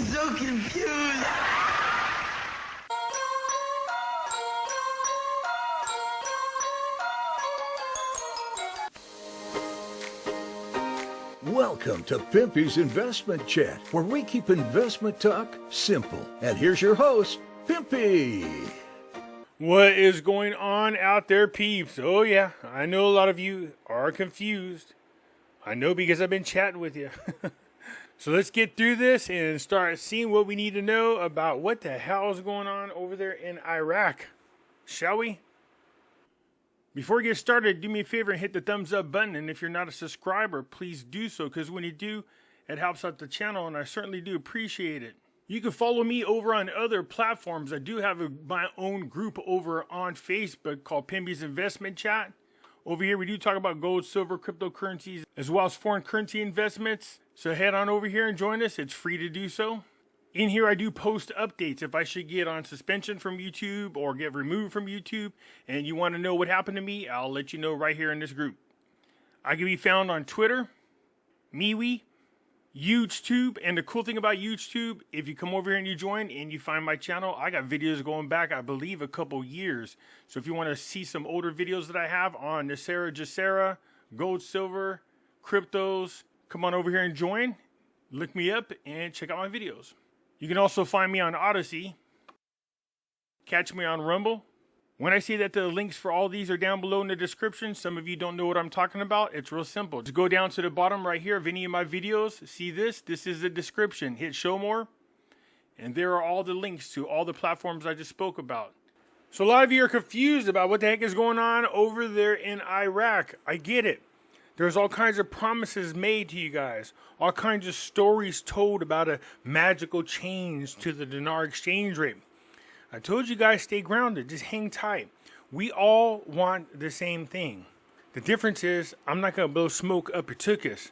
so confused. Welcome to Pimpy's Investment Chat, where we keep investment talk simple. And here's your host, Pimpy. What is going on out there, peeps? Oh yeah, I know a lot of you are confused. I know because I've been chatting with you. So let's get through this and start seeing what we need to know about what the hell is going on over there in Iraq. Shall we? Before we get started, do me a favor and hit the thumbs up button. And if you're not a subscriber, please do so, because when you do, it helps out the channel, and I certainly do appreciate it. You can follow me over on other platforms. I do have my own group over on Facebook called Pimpy's Investment Chat. Over here, we do talk about gold, silver, cryptocurrencies, as well as foreign currency investments. So head on over here and join us. It's free to do so. In here, I do post updates. If I should get on suspension from YouTube or get removed from YouTube and you want to know what happened to me, I'll let you know right here in this group. I can be found on Twitter, MeWe, YouTube, and the cool thing about YouTube, if you come over here and you join and you find my channel, I got videos going back, I believe, a couple years. So if you want to see some older videos that I have on Nasera, Jacera, gold, silver, cryptos, come on over here and join. Look me up and check out my videos. You can also find me on Odyssey. Catch me on Rumble. When I say that the links for all these are down below in the description, some of you don't know what I'm talking about. It's real simple. Just go down to the bottom right here of any of my videos. See this? This is the description. Hit show more. And there are all the links to all the platforms I just spoke about. So a lot of you are confused about what the heck is going on over there in Iraq. I get it. There's all kinds of promises made to you guys. All kinds of stories told about a magical change to the dinar exchange rate. I told you guys, stay grounded. Just hang tight. We all want the same thing. The difference is, I'm not going to blow smoke up your tuchus.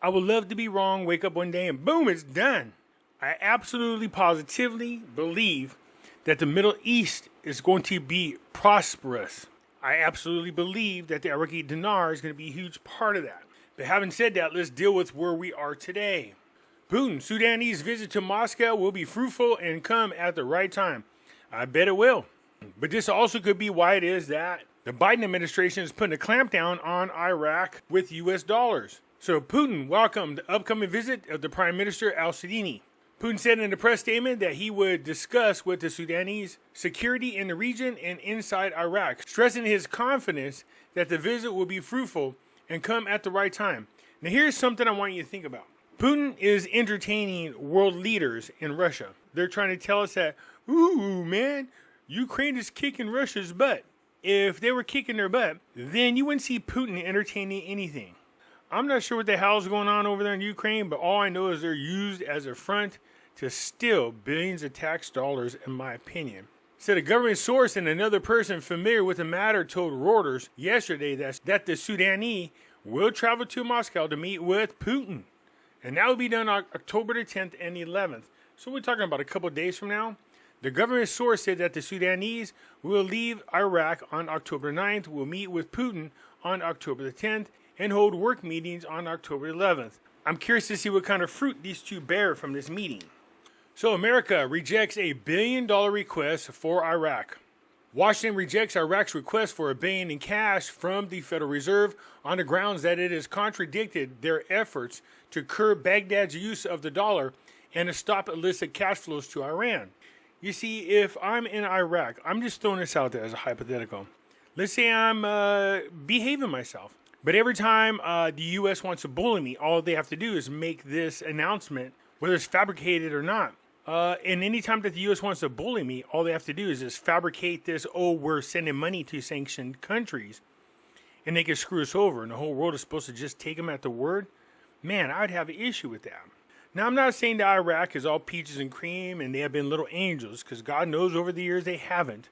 I would love to be wrong, wake up one day and boom, it's done. I absolutely positively believe that the Middle East is going to be prosperous. I absolutely believe that the Iraqi Dinar is going to be a huge part of that. But having said that, let's deal with where we are today. Putin's Sudanese visit to Moscow will be fruitful and come at the right time. I bet it will. But this also could be why it is that the Biden administration is putting a clampdown on Iraq with U.S. dollars. So Putin welcomed the upcoming visit of the Prime Minister al-Sudani. Putin said in a press statement that he would discuss with the Sudanese security in the region and inside Iraq, stressing his confidence that the visit will be fruitful and come at the right time. Now here's something I want you to think about. Putin is entertaining world leaders in Russia. They're trying to tell us that, ooh, man, Ukraine is kicking Russia's butt. If they were kicking their butt, then you wouldn't see Putin entertaining anything. I'm not sure what the hell's going on over there in Ukraine, but all I know is they're used as a front to steal billions of tax dollars, in my opinion. Said a government source and another person familiar with the matter told Reuters yesterday that the Sudanese will travel to Moscow to meet with Putin. And that will be done on October the 10th and 11th. So we're talking about a couple of days from now. The government source said that the Sudanese will leave Iraq on October 9th, will meet with Putin on October the 10th, and hold work meetings on October 11th. I'm curious to see what kind of fruit these two bear from this meeting. So America rejects a $1 billion request for Iraq. Washington rejects Iraq's request for $1 billion in cash from the Federal Reserve on the grounds that it has contradicted their efforts to curb Baghdad's use of the dollar and to stop illicit cash flows to Iran. You see, if I'm in Iraq, I'm just throwing this out there as a hypothetical. Let's say I'm behaving myself. But every time the U.S. wants to bully me, all they have to do is make this announcement, whether it's fabricated or not. And any time that the U.S. wants to bully me, all they have to do is just fabricate this, oh, we're sending money to sanctioned countries, and they can screw us over, and the whole world is supposed to just take them at the word. Man, I'd have an issue with that. Now, I'm not saying that Iraq is all peaches and cream and they have been little angels, because God knows over the years they haven't.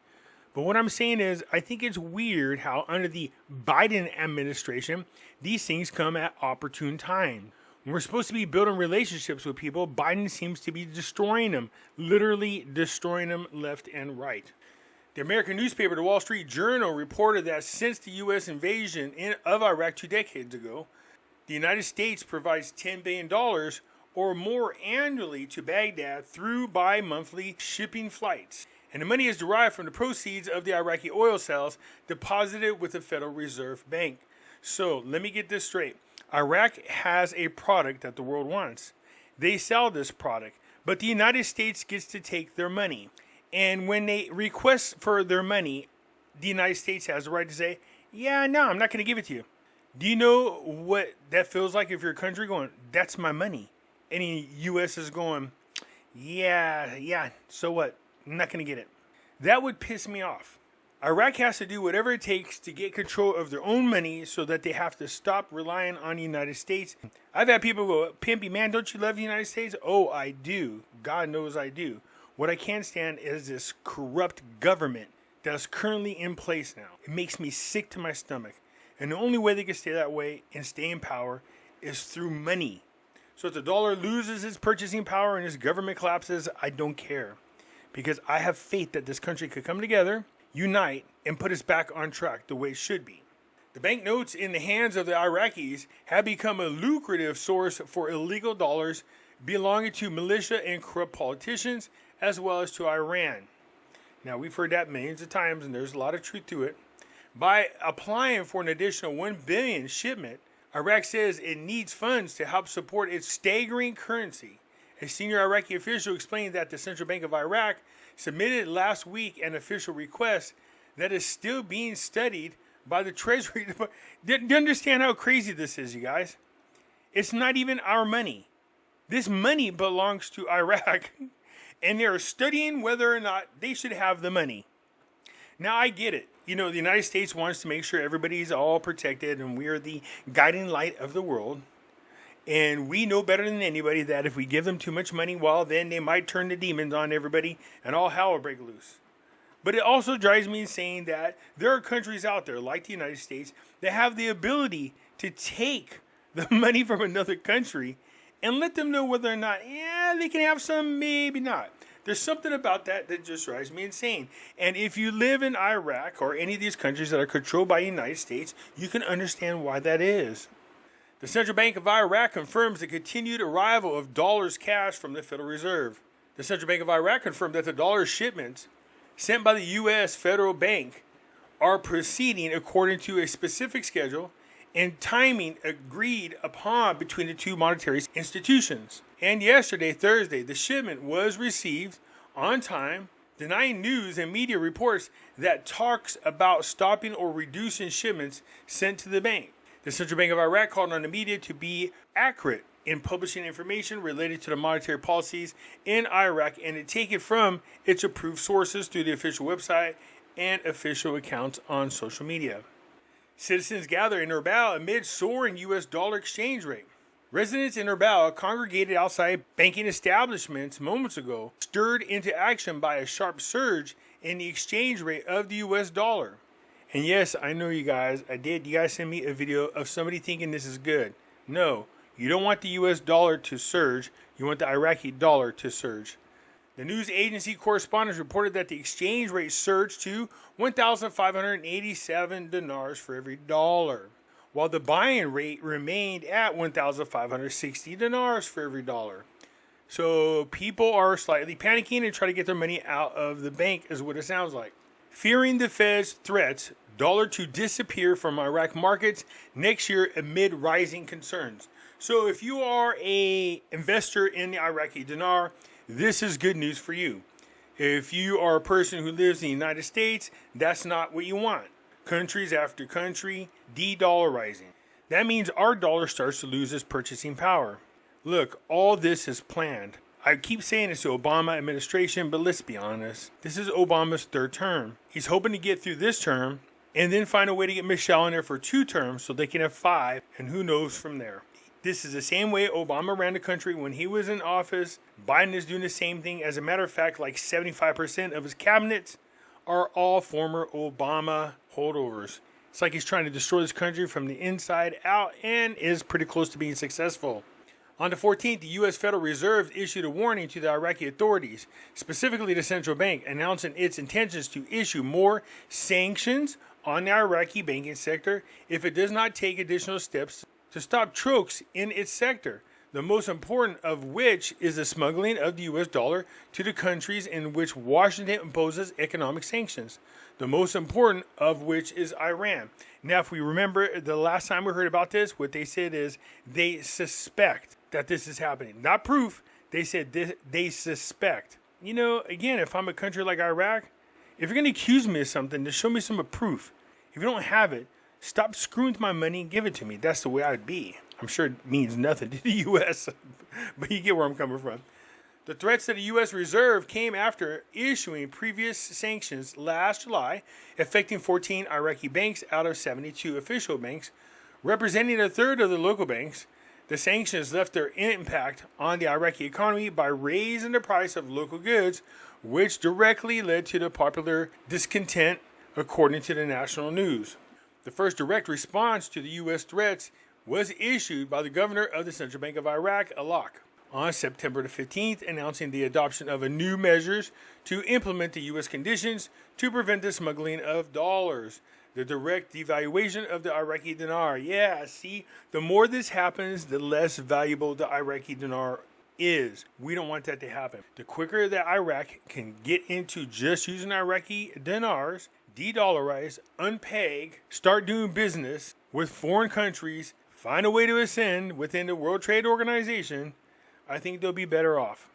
But what I'm saying is, I think it's weird how under the Biden administration, these things come at opportune time. When we're supposed to be building relationships with people, Biden seems to be destroying them, literally destroying them left and right. The American newspaper, the Wall Street Journal, reported that since the U.S. invasion of Iraq 2 decades ago, the United States provides $10 billion or more annually to Baghdad through bi-monthly shipping flights. And the money is derived from the proceeds of the Iraqi oil sales deposited with the Federal Reserve Bank. So let me get this straight. Iraq has a product that the world wants. They sell this product, but the United States gets to take their money. And when they request for their money, the United States has the right to say, yeah, no, I'm not going to give it to you. Do you know what that feels like if you're a country going, that's my money? And the U.S. is going, yeah, so what? I'm not going to get it. That would piss me off. Iraq has to do whatever it takes to get control of their own money so that they have to stop relying on the United States. I've had people go, Pimpy, man, don't you love the United States? Oh, I do. God knows I do. What I can't stand is this corrupt government that's currently in place now. It makes me sick to my stomach. And the only way they can stay that way and stay in power is through money. So if the dollar loses its purchasing power and its government collapses, I don't care. Because I have faith that this country could come together, unite, and put us back on track the way it should be. The banknotes in the hands of the Iraqis have become a lucrative source for illegal dollars belonging to militia and corrupt politicians, as well as to Iran. Now, we've heard that millions of times, and there's a lot of truth to it. By applying for an additional 1 billion shipment, Iraq says it needs funds to help support its staggering currency. A senior Iraqi official explained that the Central Bank of Iraq submitted last week an official request that is still being studied by the Treasury. Do you understand how crazy this is, you guys? It's not even our money. This money belongs to Iraq, and they're studying whether or not they should have the money. Now, I get it. You know, the United States wants to make sure everybody's all protected, and we are the guiding light of the world. And we know better than anybody that if we give them too much money, well, then they might turn the demons on everybody and all hell will break loose. But it also drives me insane that there are countries out there like the United States that have the ability to take the money from another country and let them know whether or not, they can have some, maybe not. There's something about that that just drives me insane. And if you live in Iraq or any of these countries that are controlled by the United States, you can understand why that is. The Central Bank of Iraq confirms the continued arrival of dollars cash from the Federal Reserve. The Central Bank of Iraq confirmed that the dollar shipments sent by the U.S. Federal Bank are proceeding according to a specific schedule and timing agreed upon between the two monetary institutions. And yesterday, Thursday, the shipment was received on time, denying news and media reports that talks about stopping or reducing shipments sent to the bank. The Central Bank of Iraq called on the media to be accurate in publishing information related to the monetary policies in Iraq and to take it from its approved sources through the official website and official accounts on social media. Citizens gather in Erbil amid soaring U.S. dollar exchange rate. Residents in Erbil congregated outside banking establishments moments ago, stirred into action by a sharp surge in the exchange rate of the U.S. dollar. And yes, I know you guys, I did. You guys sent me a video of somebody thinking this is good. No, you don't want the U.S. dollar to surge. You want the Iraqi dollar to surge. The news agency correspondents reported that the exchange rate surged to 1,587 dinars for every dollar, while the buying rate remained at 1,560 dinars for every dollar. So people are slightly panicking and trying to get their money out of the bank is what it sounds like. Fearing the Fed's threats, dollar to disappear from Iraq markets next year amid rising concerns. So if you are an investor in the Iraqi Dinar, this is good news for you. If you are a person who lives in the United States, that's not what you want. Countries after country, de-dollarizing. That means our dollar starts to lose its purchasing power. Look, all this is planned. I keep saying this to Obama administration, but let's be honest. This is Obama's third term. He's hoping to get through this term and then find a way to get Michelle in there for 2 terms so they can have 5, and who knows from there. This is the same way Obama ran the country when he was in office. Biden is doing the same thing. As a matter of fact, like 75% of his cabinets are all former Obama holdovers. It's like he's trying to destroy this country from the inside out and is pretty close to being successful. On the 14th, the U.S. Federal Reserve issued a warning to the Iraqi authorities, specifically the central bank, announcing its intentions to issue more sanctions on the Iraqi banking sector if it does not take additional steps to stop chokes in its sector. the most important of which is the smuggling of the U.S. dollar to the countries in which Washington imposes economic sanctions. The most important of which is Iran. Now, if we remember the last time we heard about this, what they said is they suspect that this is happening. Not proof. They said they suspect. You know, again, if I'm a country like Iraq, if you're going to accuse me of something, just show me some proof. If you don't have it, stop screwing with my money and give it to me. That's the way I'd be. I'm sure it means nothing to the U.S., but you get where I'm coming from. The threats to the U.S. Reserve came after issuing previous sanctions last July, affecting 14 Iraqi banks out of 72 official banks, representing a third of the local banks. The sanctions left their impact on the Iraqi economy by raising the price of local goods, which directly led to the popular discontent, according to the national news. The first direct response to the U.S. threats was issued by the governor of the Central Bank of Iraq, Alak, on September the 15th, announcing the adoption of new measures to implement the U.S. conditions to prevent the smuggling of dollars. The direct devaluation of the Iraqi dinar. Yeah, see, the more this happens, the less valuable the Iraqi dinar is. We don't want that to happen. The quicker that Iraq can get into just using Iraqi dinars, de-dollarize, unpeg, start doing business with foreign countries, find a way to ascend within the World Trade Organization, I think they'll be better off.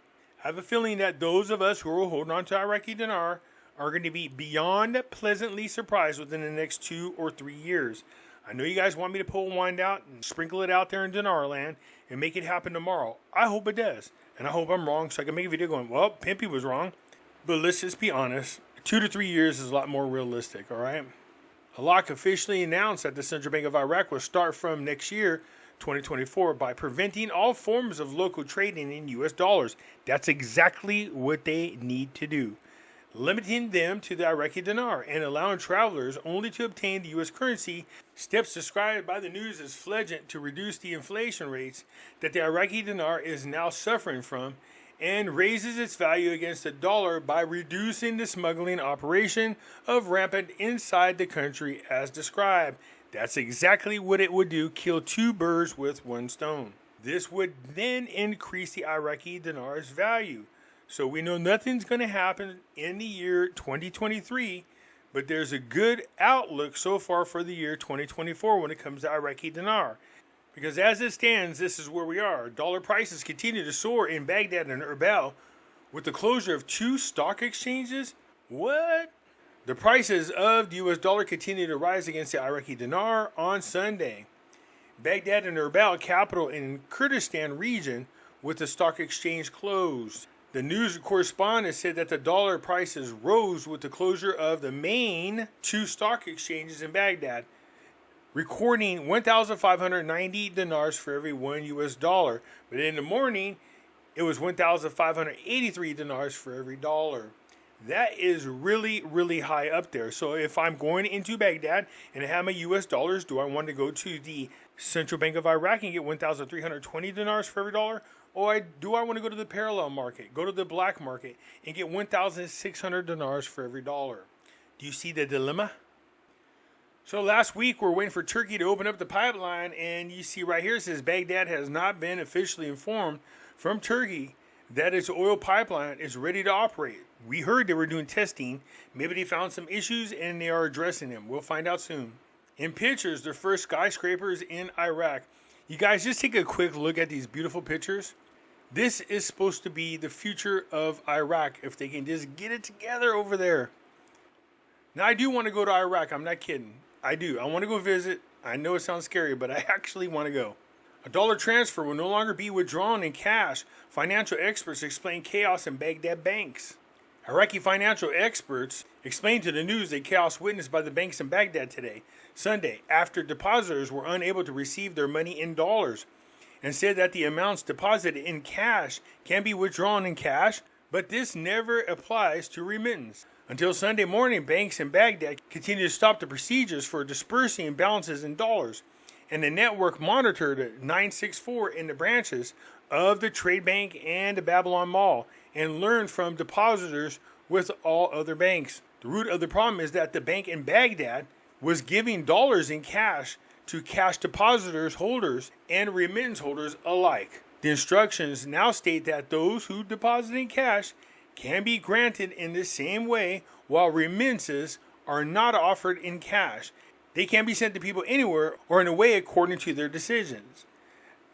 I have a feeling that those of us who are holding on to Iraqi dinar are going to be beyond pleasantly surprised within the next 2 or 3 years. I know you guys want me to pull wine out and sprinkle it out there in dinar land and make it happen tomorrow. I hope it does. And I hope I'm wrong so I can make a video going, well, Pimpy was wrong. But let's just be honest. 2 to 3 years is a lot more realistic, all right? Alak officially announced that the Central Bank of Iraq will start from next year, 2024, by preventing all forms of local trading in U.S. dollars. That's exactly what they need to do. Limiting them to the Iraqi dinar and allowing travelers only to obtain the U.S. currency, steps described by the news as fledgling to reduce the inflation rates that the Iraqi dinar is now suffering from, and raises its value against the dollar by reducing the smuggling operation of rampant inside the country as described. That's exactly what it would do, kill 2 birds with 1 stone. This would then increase the Iraqi dinar's value. So we know nothing's going to happen in the year 2023, but there's a good outlook so far for the year 2024 when it comes to Iraqi dinar. Because as it stands, this is where we are. Dollar prices continue to soar in Baghdad and Erbil with the closure of 2 stock exchanges. What? The prices of the U.S. dollar continue to rise against the Iraqi dinar on Sunday. Baghdad and Erbil, capital in Kurdistan region, with the stock exchange closed. The news correspondent said that the dollar prices rose with the closure of the main 2 stock exchanges in Baghdad, recording 1,590 dinars for every 1 U.S. dollar. But in the morning, it was 1,583 dinars for every dollar. That is really, really high up there. So if I'm going into Baghdad and I have my U.S. dollars, do I want to go to the Central Bank of Iraq and get 1,320 dinars for every dollar? Or do I want to go to the parallel market, go to the black market, and get 1,600 dinars for every dollar? Do you see the dilemma? So last week, we're waiting for Turkey to open up the pipeline, and you see right here, it says Baghdad has not been officially informed from Turkey that its oil pipeline is ready to operate. We heard they were doing testing. Maybe they found some issues, and they are addressing them. We'll find out soon. In pictures, the first skyscrapers in Iraq. You guys, just take a quick look at these beautiful pictures. This is supposed to be the future of Iraq, if they can just get it together over there. Now, I do want to go to Iraq. I'm not kidding. I do. I want to go visit. I know it sounds scary, but I actually want to go. A dollar transfer will no longer be withdrawn in cash. Financial experts explain chaos in Baghdad banks. Iraqi financial experts explained to the news the chaos witnessed by the banks in Baghdad today, Sunday, after depositors were unable to receive their money in dollars, and said that the amounts deposited in cash can be withdrawn in cash, but this never applies to remittance. Until Sunday morning, banks in Baghdad continued to stop the procedures for dispersing balances in dollars, and the network monitored 964 in the branches of the Trade Bank and the Babylon Mall and learned from depositors with all other banks. The root of the problem is that the bank in Baghdad was giving dollars in cash to cash depositors, holders, and remittance holders alike. The instructions now state that those who deposit in cash can be granted in the same way, while remittances are not offered in cash. They can be sent to people anywhere or in a way according to their decisions.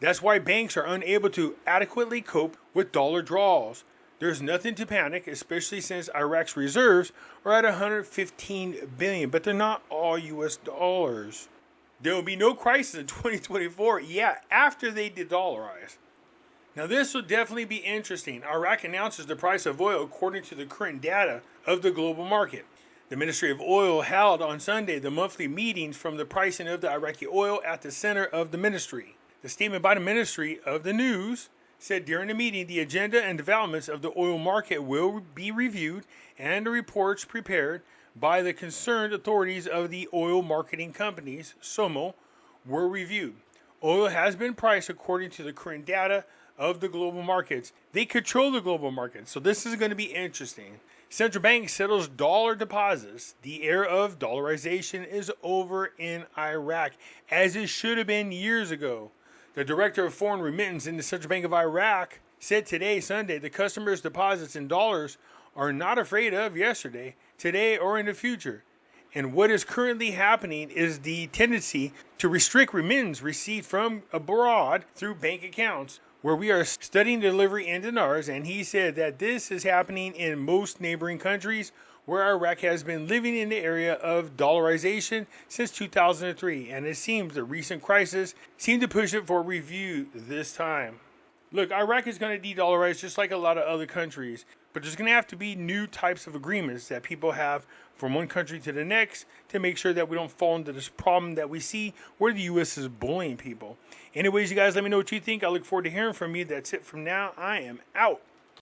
That's why banks are unable to adequately cope with dollar draws. There's nothing to panic, especially since Iraq's reserves are at 115 billion, but they're not all US dollars. There will be no crisis in 2024, after they de-dollarize. Now this will definitely be interesting. Iraq announces the price of oil according to the current data of the global market. The Ministry of Oil held on Sunday the monthly meetings from the pricing of the Iraqi oil at the center of the ministry. The statement by the Ministry of the News said during the meeting the agenda and developments of the oil market will be reviewed and the reports prepared by the concerned authorities of the oil marketing companies, SOMO, were reviewed. Oil has been priced according to the current data of the global markets. They control the global markets, so this is going to be interesting. Central bank settles dollar deposits. The era of dollarization is over in Iraq, as it should have been years ago. The director of foreign remittance in the Central Bank of Iraq said today, Sunday, the customers' deposits in dollars are not afraid of yesterday, today, or in the future. And what is currently happening is the tendency to restrict remittance received from abroad through bank accounts, where we are studying delivery in dinars, and he said that this is happening in most neighboring countries where Iraq has been living in the area of dollarization since 2003, and it seems the recent crisis seemed to push it for review this time. Look, Iraq is going to de-dollarize just like a lot of other countries, but there's going to have to be new types of agreements that people have from one country to the next to make sure that we don't fall into this problem that we see where the U.S. is bullying people. Anyways, you guys, let me know what you think. I look forward to hearing from you. That's it from now. I am out.